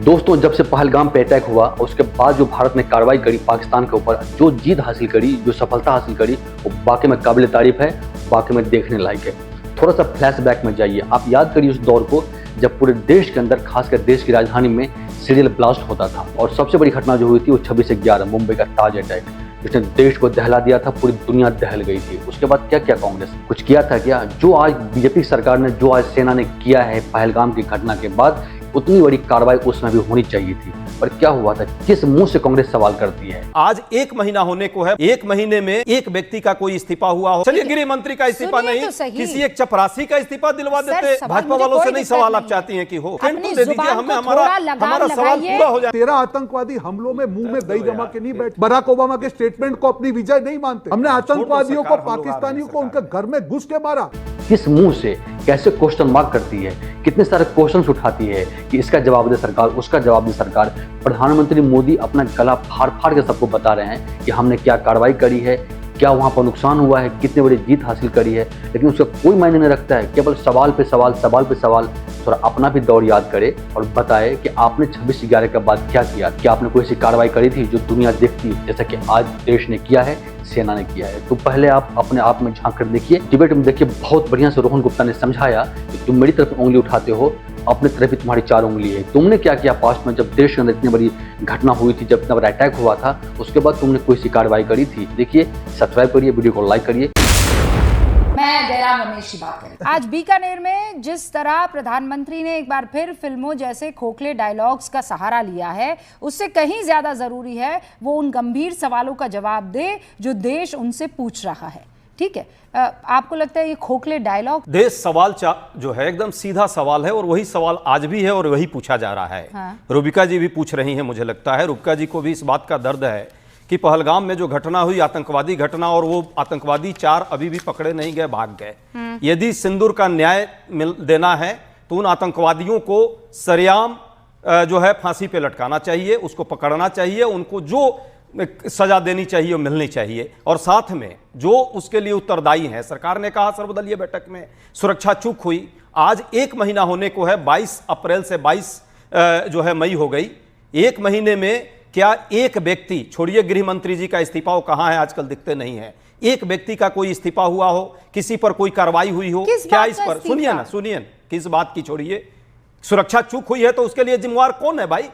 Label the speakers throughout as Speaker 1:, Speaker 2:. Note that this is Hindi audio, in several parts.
Speaker 1: दोस्तों, जब से पहलगाम पे अटैक हुआ उसके बाद जो भारत ने कार्रवाई करी पाकिस्तान के ऊपर, जो जीत हासिल करी, जो सफलता हासिल करी, वो वाकई में काबिल तारीफ है, वाकई में देखने लायक है। थोड़ा सा फ्लैशबैक में जाइए, आप याद करिए उस दौर को जब पूरे देश के अंदर, खासकर देश की राजधानी में सीरियल ब्लास्ट होता था। और सबसे बड़ी घटना जो हुई थी वो 26/11 मुंबई का ताज अटैक, जिसने देश को दहला दिया था, पूरी दुनिया दहल गई थी। उसके बाद क्या किया कांग्रेस? कुछ किया था क्या? जो आज बीजेपी सरकार ने, जो आज सेना ने किया है पहलगाम की घटना के बाद, उतनी बड़ी कार्रवाई उसमें भी होनी चाहिए थी। पर क्या हुआ था? किस मुंह से कांग्रेस सवाल करती है?
Speaker 2: आज 1 महीना होने को है, 1 महीने में एक व्यक्ति का कोई इस्तीफा हुआ हो। चलिए, गृह मंत्री का इस्तीफा नहीं, किसी एक चपरासी का इस्तीफा दिलवा देते। भाजपा वालों से नहीं सवाल आप चाहती हैं कि हो, दे दीजिए, हमें हमारा सवाल पूरा हो जाए।
Speaker 3: 13 आतंकवादी हमलों में मुंह में दही जमा के नहीं बैठे। बराक ओबामा के स्टेटमेंट को अपनी विजय नहीं मानते। हमने आतंकवादियों को, पाकिस्तानियों को उनके घर में घुस के मारा।
Speaker 1: किस मुंह से, कैसे क्वेश्चन मार्क करती है, कितने सारे क्वेश्चंस उठाती है कि इसका जवाब दे सरकार, उसका जवाब दे सरकार। प्रधानमंत्री मोदी अपना गला फाड़ फाड़ के सबको बता रहे हैं कि हमने क्या कार्रवाई करी है, क्या वहां पर नुकसान हुआ है, कितने बड़ी जीत हासिल करी है, लेकिन उसका कोई मायने नहीं रखता है। केवल सवाल पे सवाल, सवाल पे सवाल। थोड़ा अपना भी दौर याद करे और बताए कि आपने 26/11 के बाद क्या किया। क्या आपने कोई ऐसी कार्रवाई करी थी जो दुनिया देखती है, जैसा कि आज देश ने किया है, सेना ने किया है? तो पहले आप अपने आप में झांक कर देखिए। डिबेट में देखिए, बहुत बढ़िया से रोहन गुप्ता ने समझाया कि तुम मेरी तरफ उंगली उठाते हो, अपनी तरफ ही तुम्हारी 4 उंगली है। तुमने क्या किया पास्ट में, जब देश के अंदर इतनी बड़ी घटना हुई थी, जब इतना बड़ा अटैक हुआ था, उसके बाद तुमने कोई सी कार्रवाई करी थी? देखिए, सब्सक्राइब करिए, वीडियो को लाइक करिए।
Speaker 4: मैं जयराम रमेश की बात करें। आज बीकानेर में जिस तरह प्रधानमंत्री ने एक बार फिर फिल्मों जैसे खोखले डायलॉग्स का सहारा लिया है, उससे कहीं ज्यादा जरूरी है वो उन गंभीर सवालों का जवाब दे जो देश उनसे पूछ रहा है। ठीक है, आपको लगता है ये खोखले डायलॉग?
Speaker 2: देश सवाल जो है एकदम सीधा सवाल है, और वही सवाल आज भी है और वही पूछा जा रहा है। हाँ। रूबिका जी भी पूछ रही हैं, मुझे लगता है रूबिका जी को भी इस बात का दर्द है कि पहलगाम में जो घटना हुई, आतंकवादी घटना, और वो आतंकवादी 4 अभी भी पकड़े नहीं गए, भाग गए। यदि सिंदूर का न्याय देना है तो उन आतंकवादियों को सरेआम जो है फांसी पे लटकाना चाहिए, उसको पकड़ना चाहिए, उनको जो सजा देनी चाहिए मिलनी चाहिए। और साथ में जो उसके लिए उत्तरदायी है, सरकार ने कहा सर्वदलीय बैठक में सुरक्षा चूक हुई। आज 1 महीना होने को है, 22 अप्रैल से 22 जो है मई हो गई। 1 महीने में क्या एक व्यक्ति, छोड़िए गृह मंत्री जी का इस्तीफा, वो कहां है आजकल, दिखते नहीं है, एक व्यक्ति का कोई इस्तीफा हुआ हो, किसी पर कोई कार्रवाई हुई हो? क्या इस पर सुनिए ना, सुनिए, किस बात की छोड़िए, सुरक्षा चूक हुई है तो उसके लिए जिम्मेवार कौन है भाई?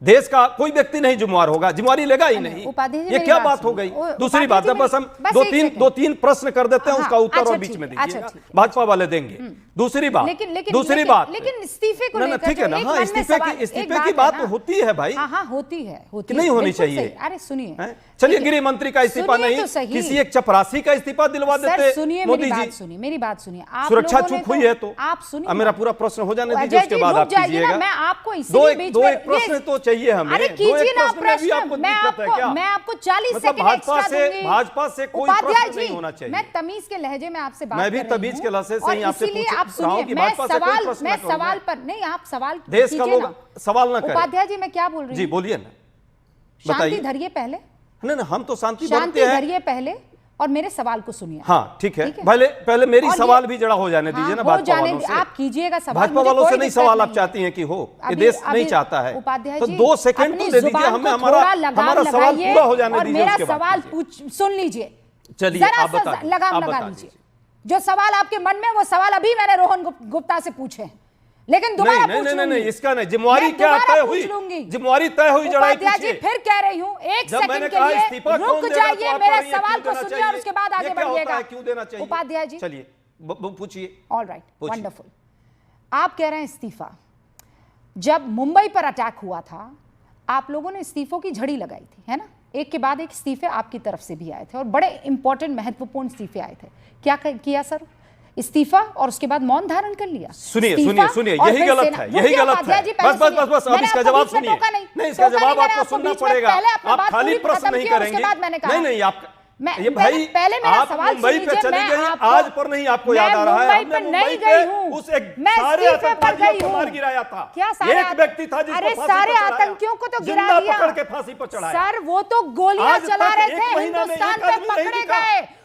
Speaker 2: देश का कोई व्यक्ति नहीं जिम्मेवार होगा, जिम्मेवारी लेगा ही नहीं। ये क्या बात हो गई? दूसरी बात है, बस हम दो तीन प्रश्न कर देते हैं, उसका उत्तर और बीच में दीजिएगा, भाजपा वाले देंगे। दूसरी बात,
Speaker 4: लेकिन इस्तीफे को लेकर,
Speaker 2: ठीक है ना, हाँ, इस्तीफे की बात होती है भाई,
Speaker 4: होती है,
Speaker 2: नहीं होनी चाहिए।
Speaker 4: अरे सुनिए,
Speaker 2: चलिए, गृह मंत्री का इस्तीफा नहीं, किसी एक चपरासी का इस्तीफा दिलवा देते।
Speaker 4: सुनिए मेरी बात सुनिए।
Speaker 2: सुरक्षा चूक हुई है तो
Speaker 4: आप सुनिए,
Speaker 2: मेरा पूरा प्रश्न हो जाने दीजिए, उसके बाद आप कीजिएगा।
Speaker 4: मैं आपको इसीलिए बीच में
Speaker 2: प्रश्न तो चाहिए हमें।
Speaker 4: अरे कीजिए ना प्रश्न, मैं आपको 40 सेकंड एक्स्ट्रा दूंगी।
Speaker 2: भाजपा से कोई प्रश्न नहीं होना चाहिए।
Speaker 4: मैं तमीज के लहजे में आपसे बात
Speaker 2: कर रही हूं। मैं भी तमीज के लहजे से ही आपसे पूछ रहा हूं कि भाजपा से कोई प्रश्न
Speaker 4: मैं सवाल पर नहीं, आप सवाल
Speaker 2: देश का लोग सवाल ना करें।
Speaker 4: उपाध्याय जी, मैं क्या बोल रही हूं?
Speaker 2: जी बोलिए ना,
Speaker 4: शांति धरिए पहले।
Speaker 2: नहीं, हम तो शांति धरिए
Speaker 4: पहले और मेरे सवाल को सुनिए।
Speaker 2: हाँ ठीक है, पहले मेरी सवाल भी जड़ा हो जाने दीजिए ना भाजपा वालों से।
Speaker 4: आप कीजिएगा सवाल,
Speaker 2: भाजपा वालों से नहीं सवाल आप चाहती हैं कि हो, ये देश नहीं चाहता है, तो 2 सेकंड तो दे दीजिए हमें, हमारा सवाल पूरा हो जाने दीजिए,
Speaker 4: मेरा सवाल सुन लीजिए।
Speaker 2: चलिए, आप बताइए,
Speaker 4: लगाम लगा लीजिए। जो सवाल आपके मन में, वो सवाल अभी मैंने रोहन गुप्ता से पूछे हैं, लेकिन दोबारा
Speaker 2: नहीं, इसका नहीं, जिम्मेवारी क्या तय हुई? जिम्मेवारी तय हुई, जड़ाई
Speaker 4: जी, फिर कह रही हूं, 1 सेकंड के लिए रुक जाइए, मेरे सवाल को सुनिए और उसके बाद आगे बढ़िएगा।
Speaker 2: क्यों देना चाहिए?
Speaker 4: उपाध्याय जी,
Speaker 2: चलिए पूछिए।
Speaker 4: Alright, wonderful. आप कह रहे हैं इस्तीफा। जब मुंबई पर अटैक हुआ था, आप लोगों ने इस्तीफों की झड़ी लगाई थी, है ना? एक के बाद एक इस्तीफे आपकी तरफ से भी आए थे और बड़े इंपॉर्टेंट, महत्वपूर्ण इस्तीफे आए थे। क्या किया सर? इस्तीफा और उसके बाद मौन धारण कर लिया।
Speaker 2: सुनिए, यही गलत है, यही गलत है। बस अब इसका जवाब सुनिए। नहीं, इसका जवाब आपको सुनना पड़ेगा, आप खाली प्रश्न नहीं करेंगे। नहीं, आप ये भाई,
Speaker 4: पहले मेरा सवाल
Speaker 2: मुंबई पे चली गई, आज पर नहीं आपको याद आ रहा है?
Speaker 4: हमने मुंबई पे उस एक सारे आतंकवादियों को मार
Speaker 2: गिराया था।
Speaker 4: क्या
Speaker 2: एक व्यक्ति था जिसको फांसी
Speaker 4: सारे आतंकियों को तो गिरा दिया,
Speaker 2: पकड़ के फांसी पर चढ़ाया।
Speaker 4: सर वो तो गोलियां चला रहे थे, हिंदुस्तान पे पकड़े गए,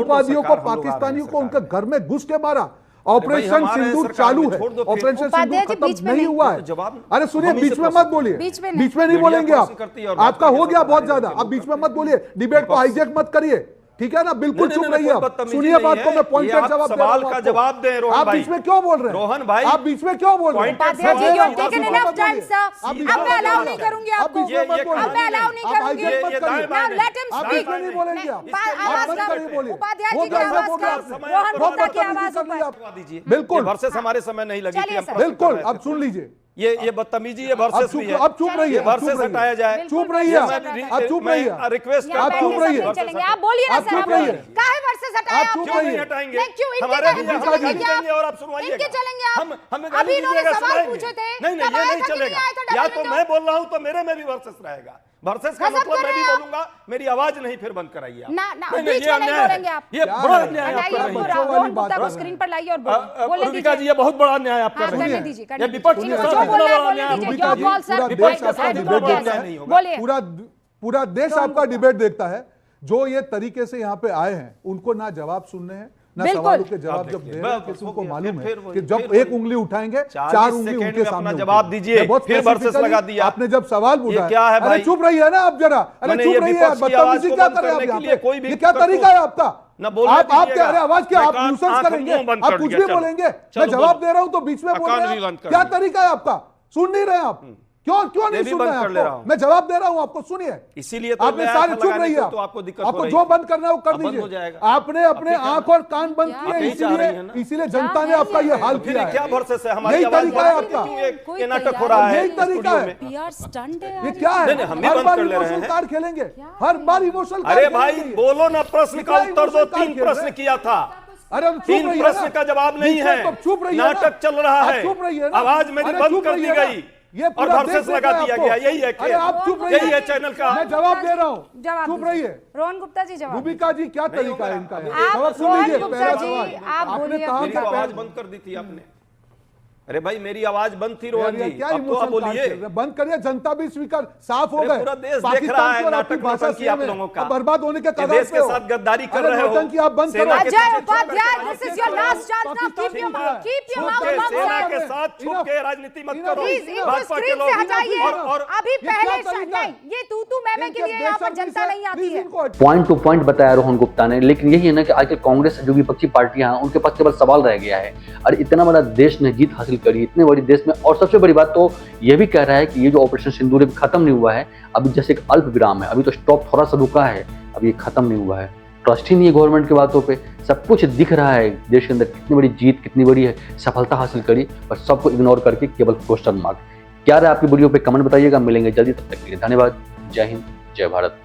Speaker 3: आतंकवादियों को,
Speaker 2: सरकार हम लोग आ रहे हैं
Speaker 3: पाकिस्तानियों को
Speaker 2: सरकार
Speaker 3: उनके घर में घुस के मारा, ऑपरेशन
Speaker 2: हमारे
Speaker 3: सिंदूर
Speaker 2: सरकार
Speaker 3: चालू
Speaker 2: में
Speaker 3: है,
Speaker 2: छोड़ दो फिर।
Speaker 3: ऑपरेशन
Speaker 4: उपाध्याय
Speaker 3: सिंदूर
Speaker 4: जी, बीच
Speaker 3: खत्म
Speaker 4: में
Speaker 3: नहीं
Speaker 4: नहीं।
Speaker 3: हुआ है।
Speaker 2: तो जवाब
Speaker 3: अरे सुनिए,
Speaker 2: हम ही से
Speaker 3: बीच में
Speaker 2: पूछो।
Speaker 3: मत बोलिए,
Speaker 4: बीच में
Speaker 3: बीच में नहीं
Speaker 2: मीडिया
Speaker 3: बोलेंगे
Speaker 2: प्रश्न
Speaker 3: आप।
Speaker 2: करती है और
Speaker 3: आपका
Speaker 2: बात
Speaker 3: हो
Speaker 2: करके
Speaker 3: गया
Speaker 2: सब
Speaker 3: बहुत
Speaker 2: बना
Speaker 3: ज्यादा,
Speaker 2: देते
Speaker 3: आप
Speaker 2: हैं।
Speaker 3: बीच में मत बोलिए, डिबेट को हाईजैक मत करिए, ठीक है ना? बिल्कुल
Speaker 2: नहीं,
Speaker 3: चुप
Speaker 2: नहीं,
Speaker 3: रहिए,
Speaker 2: कोई बदतमीजी
Speaker 3: सुनिए
Speaker 2: नहीं
Speaker 3: बात को,
Speaker 2: है।
Speaker 3: मैं
Speaker 2: ये
Speaker 3: पॉइंटेड
Speaker 2: आप
Speaker 3: जवाब दे रहा
Speaker 2: सवाल
Speaker 3: हूं
Speaker 2: का
Speaker 3: आपको।
Speaker 2: जवाब दें, रोहन
Speaker 3: आप
Speaker 2: भाई।
Speaker 3: बीच में क्यों बोल रहे हैं?
Speaker 2: रोहन भाई,
Speaker 3: आप बीच में क्यों बोल रहे हैं?
Speaker 2: Pointed
Speaker 4: उपाध्याय जी,
Speaker 2: सवाल
Speaker 4: you have
Speaker 2: का
Speaker 4: taken
Speaker 2: जवाब
Speaker 4: enough time, sir.
Speaker 3: आप बीच
Speaker 4: अब
Speaker 3: में
Speaker 4: मैं
Speaker 3: मत
Speaker 4: allow
Speaker 3: बोलिए।
Speaker 4: नहीं करूंगी
Speaker 3: आप
Speaker 4: आपको।
Speaker 3: बीच में मत
Speaker 2: ये
Speaker 3: बोलिए।
Speaker 4: अब मैं allow नहीं
Speaker 3: आप
Speaker 4: करूंगी।
Speaker 3: हाईजैक मत
Speaker 2: ये
Speaker 3: करिए।
Speaker 2: दाएं
Speaker 4: Now let him
Speaker 3: आप
Speaker 4: speak.
Speaker 3: बीच में नहीं बोलेंगे आप।
Speaker 2: इसके लिए
Speaker 4: आवाज
Speaker 3: बंद
Speaker 4: कम।
Speaker 3: करिए, बोलिए।
Speaker 4: उपाध्याय
Speaker 3: वो
Speaker 4: जी की
Speaker 3: गलत
Speaker 4: आवाज
Speaker 3: बोल रहे हैं
Speaker 4: कम।
Speaker 3: आपने।
Speaker 4: रोहन
Speaker 3: वो
Speaker 4: गुप्ता की
Speaker 3: बदतमीजी
Speaker 4: आवाज
Speaker 3: कर ली
Speaker 4: ऊपर।
Speaker 3: आपने।
Speaker 2: दीजिए
Speaker 3: बिल्कुल।
Speaker 2: वर्सेस हमारे समय नहीं लगी
Speaker 4: चलिए
Speaker 2: थी, हम
Speaker 4: सर।
Speaker 2: प्रश्न कर
Speaker 3: बिल्कुल,
Speaker 2: रहे थे।
Speaker 3: अब सुन लीजिए।
Speaker 2: ये बदतमीजी है,
Speaker 3: अब
Speaker 2: वर्सेस
Speaker 3: चुप
Speaker 2: भी है।
Speaker 3: अब चुप रहिए,
Speaker 2: ये
Speaker 3: अब
Speaker 2: वर्सेस
Speaker 3: चुप रहिए।
Speaker 2: हटाया जाए।
Speaker 3: चुप रहिए
Speaker 4: ये
Speaker 3: आप।
Speaker 4: मैं
Speaker 3: आप चुप रहिए।
Speaker 2: रिक्वेस्ट
Speaker 4: यहाँ
Speaker 2: करता
Speaker 3: आप
Speaker 2: हूं
Speaker 3: चुप
Speaker 4: बैठे
Speaker 3: रहिए।
Speaker 4: सब नहीं चलेंगे। आप बोलिए ना
Speaker 3: आप
Speaker 4: सर,
Speaker 3: चुप
Speaker 4: आप
Speaker 3: रहिए।
Speaker 4: काहे वर्सेस हटाया
Speaker 3: आप चुप
Speaker 4: आपने?
Speaker 3: रहिए।
Speaker 2: हटाएंगे
Speaker 4: नहीं, क्यों? इनके
Speaker 2: हमारे
Speaker 4: गाली
Speaker 2: भी हम
Speaker 3: चलेंगे
Speaker 2: गाली
Speaker 4: आप?
Speaker 2: देंगे और आप सुनवाइएगा।
Speaker 4: इनके चलेंगे आप?
Speaker 2: हमें
Speaker 4: अभी
Speaker 2: गाली
Speaker 4: इन्होंने
Speaker 2: दीजिएगा,
Speaker 4: सवाल
Speaker 2: सुनाएंगे।
Speaker 4: पूछे थे,
Speaker 2: नहीं
Speaker 4: तब
Speaker 2: ये
Speaker 4: आया
Speaker 2: नहीं
Speaker 4: था कि नहीं
Speaker 2: चलेगा।
Speaker 4: आया था
Speaker 2: या
Speaker 4: डबल
Speaker 2: तो
Speaker 4: विंडो?
Speaker 2: मैं बोल रहा हूं तो मेरे में भी वर्सेस रहेगा। वर्सेस का
Speaker 4: गजब
Speaker 2: मतलब
Speaker 4: कर
Speaker 2: मैं
Speaker 4: रहे
Speaker 2: भी
Speaker 4: हैं आप।
Speaker 2: बोलूंगा, मेरी आवाज नहीं फिर बंद कराइए आप।
Speaker 4: ना,
Speaker 2: नहीं,
Speaker 4: बीच
Speaker 2: ये
Speaker 4: में नहीं
Speaker 2: अन्याय है।
Speaker 4: बोलेंगे आप।
Speaker 2: ये
Speaker 3: क्या
Speaker 2: बड़ा
Speaker 3: है?
Speaker 2: अन्याय आप कर
Speaker 4: लाइए
Speaker 2: रही
Speaker 4: और
Speaker 2: हैं।
Speaker 3: बच्चों वाली
Speaker 4: रोहन
Speaker 3: बात
Speaker 4: गुप्ता
Speaker 3: कर
Speaker 4: को
Speaker 3: रहे
Speaker 4: स्क्रीन
Speaker 3: हैं।
Speaker 4: पर लाइए और बोलने
Speaker 2: रूबिका जी,
Speaker 4: दीजिए।
Speaker 2: ये बहुत बड़ा अन्याय आप कर
Speaker 4: हाँ,
Speaker 2: रही
Speaker 4: करने
Speaker 2: हैं।
Speaker 4: दीजिए,
Speaker 2: ये
Speaker 4: करने
Speaker 2: विपक्ष
Speaker 4: दीजिए।
Speaker 2: के
Speaker 3: जो
Speaker 2: साथ
Speaker 4: बोलना है,
Speaker 2: इतना बड़ा
Speaker 4: बोलने
Speaker 2: अन्याय
Speaker 4: दीजिए।
Speaker 2: Rubika
Speaker 4: Your
Speaker 2: ji,
Speaker 4: call, sir.
Speaker 3: पूरा
Speaker 2: विपक्ष
Speaker 3: देश
Speaker 2: के
Speaker 3: आपका
Speaker 2: साथ
Speaker 3: डिबेट
Speaker 2: इतना बड़ा
Speaker 3: देखता
Speaker 2: अन्याय
Speaker 3: है,
Speaker 2: नहीं होगा।
Speaker 4: बोलिए।
Speaker 3: पूरा देश आपका डिबेट देखता है। जो ये तरीके से यहाँ पे आए हैं, उनको ना जवाब सुनने हैं, ना
Speaker 4: बिल्कुल।
Speaker 3: सवालों के जवाब
Speaker 2: अब
Speaker 3: जब
Speaker 2: देखिए,
Speaker 3: दे रहे हैं,
Speaker 2: बस
Speaker 3: किसी
Speaker 2: हो
Speaker 3: को
Speaker 2: गया।
Speaker 3: मालूम है
Speaker 2: फिर वही,
Speaker 3: कि जब
Speaker 2: फिर
Speaker 3: एक
Speaker 2: वही।
Speaker 3: उंगली उठाएंगे,
Speaker 2: 40
Speaker 3: चार उंगली
Speaker 2: सेकंड
Speaker 3: उनके
Speaker 2: में
Speaker 3: सामने
Speaker 2: अपना
Speaker 3: उठेगी।
Speaker 2: जवाब दीजिए,
Speaker 3: मैं बहुत
Speaker 2: फिर वर्सेस
Speaker 3: specifically
Speaker 2: लगा दिया।
Speaker 3: आपने जब सवाल पूछा
Speaker 2: क्या है
Speaker 3: अरे
Speaker 2: भाई?
Speaker 3: चुप रहिए ना आप जरा। अरे
Speaker 2: मैंने
Speaker 3: चुप
Speaker 2: ये
Speaker 3: रहिए,
Speaker 2: विपक्ष की आवाज
Speaker 3: बदतमीजी
Speaker 2: को
Speaker 3: क्या
Speaker 2: बंद
Speaker 3: कर रहे हैं आप
Speaker 2: करने
Speaker 3: यहाँ
Speaker 2: के लिए
Speaker 3: पे?
Speaker 2: कोई भी
Speaker 3: ये क्या
Speaker 2: करतूत
Speaker 3: तरीका है आपका?
Speaker 2: ना बोलने
Speaker 3: आप कह
Speaker 2: दीजिएगा।
Speaker 3: रहे हैं आवाज क्या?
Speaker 2: मैं
Speaker 3: आप
Speaker 2: कान-
Speaker 3: न्यूसेंस
Speaker 2: आंख
Speaker 3: करेंगे,
Speaker 2: मुंह बंद
Speaker 3: आप
Speaker 2: कर
Speaker 3: कुछ
Speaker 2: दिया,
Speaker 3: भी
Speaker 2: चलो।
Speaker 3: बोलेंगे।
Speaker 2: चलो,
Speaker 3: मैं जवाब
Speaker 2: बोलो।
Speaker 3: दे रहा हूं तो बीच में बोल
Speaker 2: कान
Speaker 3: रहे
Speaker 2: भी
Speaker 3: हैं
Speaker 2: बंद कर
Speaker 3: क्या
Speaker 2: दिया।
Speaker 3: तरीका है आपका? सुन नहीं रहे आप? क्यों नहीं
Speaker 2: भी
Speaker 3: सुन
Speaker 2: बंद
Speaker 3: रहे
Speaker 2: कर ले रहा
Speaker 3: हैं
Speaker 2: हूं।
Speaker 3: आपको? मैं जवाब दे रहा हूं आपको, सुनिए।
Speaker 2: इसीलिए तो
Speaker 3: आपने
Speaker 2: मैं
Speaker 3: सारे
Speaker 2: आंख
Speaker 3: चुप
Speaker 2: लगाने
Speaker 3: रहिए
Speaker 2: को
Speaker 3: आप।
Speaker 2: तो आपको दिक्कत हो
Speaker 3: आपको
Speaker 2: रही
Speaker 3: जो
Speaker 2: थी।
Speaker 3: बंद करना है वो कर
Speaker 2: अब बंद हो
Speaker 3: दीजिए।
Speaker 2: जाएगा।
Speaker 3: आपने अपने
Speaker 2: अब क्या
Speaker 3: आंख
Speaker 2: है?
Speaker 3: और कान बंद
Speaker 4: क्या
Speaker 3: किए,
Speaker 2: आप यही चाह रही हैं ना?
Speaker 3: इसीलिए जनता ने आपका ये हाल
Speaker 2: फिर
Speaker 3: किया
Speaker 2: ये क्या
Speaker 3: है।
Speaker 2: वर्सेस है? हमारी
Speaker 3: यही
Speaker 2: आवाज
Speaker 3: तरीका है
Speaker 2: बंद करके
Speaker 3: आपका।
Speaker 2: क्यों
Speaker 4: कोई
Speaker 2: ये नाटक हो
Speaker 4: तैयारी
Speaker 2: रहा है
Speaker 3: यही तरीका
Speaker 2: स्टूडियो
Speaker 3: है।
Speaker 2: में?
Speaker 4: We are stunned है
Speaker 3: ये
Speaker 4: यार।
Speaker 3: क्या है?
Speaker 2: नहीं, हम भी
Speaker 3: हर
Speaker 2: बंद
Speaker 3: बार
Speaker 2: कर ले रहे
Speaker 3: इमोशनल
Speaker 2: हैं।
Speaker 3: कार्ड खेलेंगे, हर बार इमोशनल
Speaker 2: अरे
Speaker 3: कार्ड
Speaker 2: भाई
Speaker 3: खेलेंगे।
Speaker 2: बोलो ना, प्रश्न का
Speaker 3: कितना
Speaker 2: उत्तर दो।
Speaker 3: इमोशनल
Speaker 2: 3
Speaker 3: कार्ड खेल
Speaker 2: प्रश्न
Speaker 3: रहे हैं?
Speaker 2: किया था,
Speaker 3: अरे अब चुप
Speaker 2: 3
Speaker 3: रहिए
Speaker 2: प्रश्न
Speaker 3: ना।
Speaker 2: का जवाब नहीं
Speaker 3: बीच में
Speaker 2: है।
Speaker 3: तो चुप रहिए ना।
Speaker 2: नाटक चल रहा
Speaker 3: आप
Speaker 2: है,
Speaker 3: चुप रहिए ना।
Speaker 2: आवाज मेरी
Speaker 3: अरे
Speaker 2: बंद
Speaker 3: चुप
Speaker 2: कर दी
Speaker 3: रहिए ना।
Speaker 2: गई
Speaker 3: ये
Speaker 2: और
Speaker 3: पूरा
Speaker 2: वर्सेस
Speaker 3: देश
Speaker 2: लगा
Speaker 3: देख
Speaker 2: दिया
Speaker 3: रहा है
Speaker 2: गया। यही है
Speaker 3: आपको। अरे आप चुप रहिए।
Speaker 2: यही है चैनल का।
Speaker 3: मैं जवाब दे रहा हूँ,
Speaker 4: जवाब
Speaker 3: चुप
Speaker 4: दीजिए।
Speaker 3: रहिए।
Speaker 4: रोहन गुप्ता जी जवाब
Speaker 3: रूबिका जी क्या तरीका है इनका?
Speaker 4: आप
Speaker 3: जवाब सुन
Speaker 4: रोहन
Speaker 3: लीजिए।
Speaker 4: गुप्ता
Speaker 3: पहला
Speaker 4: जी,
Speaker 3: सवाल
Speaker 4: आप
Speaker 3: आपने
Speaker 4: बोलिए
Speaker 3: कहा
Speaker 2: मेरी
Speaker 3: कि
Speaker 2: तो आवाज
Speaker 3: पहले-
Speaker 2: बंद कर दी थी आपने। अरे भाई मेरी आवाज बंद थी
Speaker 3: यार,
Speaker 2: रोहन
Speaker 3: ये
Speaker 2: जी,
Speaker 3: क्या
Speaker 2: अब तो आप
Speaker 3: इमोशनल कार्ड
Speaker 2: बोलिए।
Speaker 3: खेल रहे हैं? बंद करिए, जनता भी स्वीकार साफ हो
Speaker 2: अरे
Speaker 3: गए।
Speaker 2: पूरा देश देख
Speaker 3: पाकिस्तान
Speaker 2: रहा है
Speaker 3: की और
Speaker 2: नाटक
Speaker 3: अपनी भाषा
Speaker 2: नौटंकी आप
Speaker 3: सेम है।
Speaker 2: लोगों का।
Speaker 3: अब बर्बाद होने के
Speaker 2: ये
Speaker 3: कगार
Speaker 2: देश
Speaker 3: पे
Speaker 2: के
Speaker 3: हो।
Speaker 2: साथ गद्दारी कर
Speaker 3: अरे
Speaker 2: रहे हो।
Speaker 3: नौटंकी आप बंद
Speaker 2: सेना
Speaker 3: करो।
Speaker 2: के
Speaker 4: अजय
Speaker 2: पीछे
Speaker 4: उपाध्याय,
Speaker 2: छुप के
Speaker 4: this is your last chance now. Keep your mouth
Speaker 2: सेना के
Speaker 4: shut.
Speaker 2: साथ छुप के राजनीति मत करो।
Speaker 4: प्लीज इनको
Speaker 2: भाजपा के
Speaker 4: स्क्रीन
Speaker 2: लोग
Speaker 4: से हटाइए।
Speaker 2: और
Speaker 4: अभी
Speaker 3: ये
Speaker 4: पहले
Speaker 3: क्या तरीका है?
Speaker 4: नहीं, ये तू मैं के लिए यहाँ पर जनता नहीं आती है।
Speaker 1: पॉइंट टू पॉइंट बताया रोहन गुप्ता ने, लेकिन यही है ना कि आजकल कांग्रेस जो विपक्षी पार्टियां हैं उनके पास केवल सवाल रह गया है। और इतना बड़ा देश ने जीत हासिल करी, इतने बड़ी देश में, और सबसे बड़ी बात तो यह भी कह रहा है कि ये जो ऑपरेशन सिंदूर अभी खत्म नहीं हुआ है, अभी जैसे एक अल्प विराम है, अभी तो स्टॉप थोड़ा सा रुका है, अभी ये खत्म नहीं हुआ है। ट्रस्ट ही नहीं है गवर्नमेंट की बातों पे, सब कुछ दिख रहा है देश के अंदर कितनी बड़ी जीत, कितनी बड़ी है सफलता हासिल करी, और सबको इग्नोर करके केवल क्वेश्चन मार्क। क्या रहा आपकी वीडियो पे कमेंट बताइएगा। मिलेंगे जल्दी, तब तक के लिए धन्यवाद। जय हिंद, जय भारत।